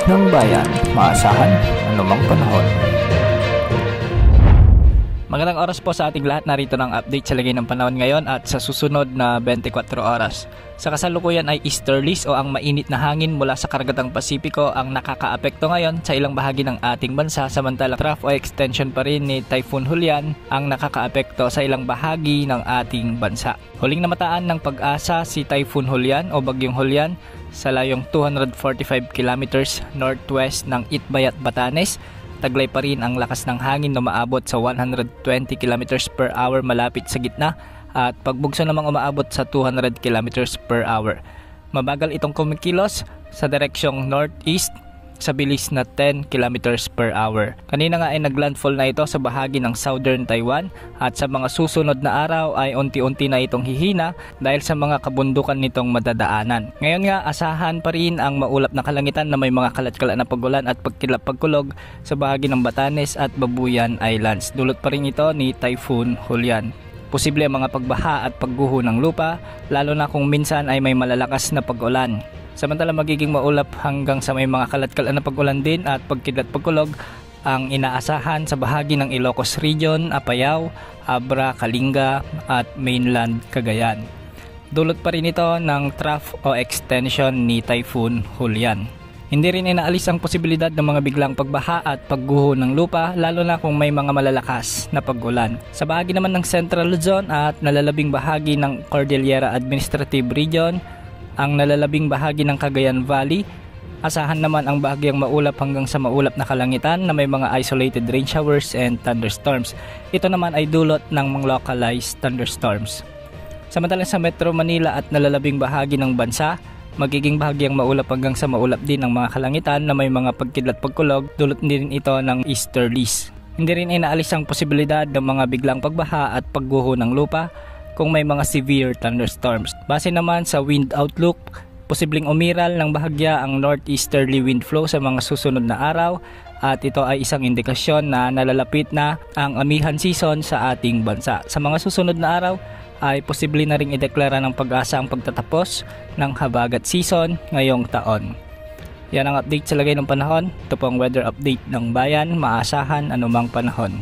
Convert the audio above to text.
ng bayan, maasahan anumang panahon. Magandang oras po sa ating lahat. Narito ng update sa lagay ng panahon ngayon at sa susunod na 24 oras. Sa kasalukuyan ay easterlies o ang mainit na hangin mula sa karagatang Pasipiko ang nakakaapekto ngayon sa ilang bahagi ng ating bansa, samantalang trough o extension pa rin ni Typhoon Julian ang nakakaapekto sa ilang bahagi ng ating bansa. Huling namataan ng Pag-asa si Typhoon Julian o Bagyong Julian sa layong 245 kilometers northwest ng Itbayat, Batanes. Taglay pa rin ang lakas ng hangin na umaabot sa 120 km per hour malapit sa gitna at pagbugso namang umaabot sa 200 km per hour. Mabagal itong kumikilos sa direksyong northeast sa bilis na 10 km per hour. Kanina nga ay naglandfall na ito sa bahagi ng southern Taiwan at sa mga susunod na araw ay unti-unti na itong hihina dahil sa mga kabundukan nitong madadaanan. Ngayon nga asahan pa rin ang maulap na kalangitan na may mga kalat-kalat na pagulan at pagkilap-pagkulog sa bahagi ng Batanes at Babuyan Islands. Dulot pa rin ito ni Typhoon Julian. Posible ang mga pagbaha at pagguho ng lupa lalo na kung minsan ay may malalakas na pag-ulan. Samantala magiging maulap hanggang sa may mga kalat-kalat na pag-ulan din at pagkidlat-pagkulog ang inaasahan sa bahagi ng Ilocos Region, Apayao, Abra, Kalinga at mainland Cagayan. Dulot pa rin ito ng trough o extension ni Typhoon Julian. Hindi rin inaalis ang posibilidad ng mga biglang pagbaha at pagguho ng lupa lalo na kung may mga malalakas na pag-ulan. Sa bahagi naman ng Central Luzon at nalalabing bahagi ng Cordillera Administrative Region, ang nalalabing bahagi ng Cagayan Valley, asahan naman ang bahagyang maulap hanggang sa maulap na kalangitan na may mga isolated rain showers and thunderstorms. Ito naman ay dulot ng mga localized thunderstorms. Samantalang sa Metro Manila at nalalabing bahagi ng bansa, magiging bahagyang maulap hanggang sa maulap din ang mga kalangitan na may mga pagkidlat-pagkulog, dulot din ito ng easterlies. Hindi rin inaalis ang posibilidad ng mga biglang pagbaha at pagguho ng lupa kung may mga severe thunderstorms. Base naman sa wind outlook, posibleng umiral ng bahagya ang northeasterly wind flow sa mga susunod na araw at ito ay isang indikasyon na nalalapit na ang amihan season sa ating bansa. Sa mga susunod na araw ay posible na ring ideklara ng Pag-asa ang pagtatapos ng habagat season ngayong taon. Yan ang update sa lagay ng panahon. Ito po ang weather update ng bayan, maasahan anumang panahon.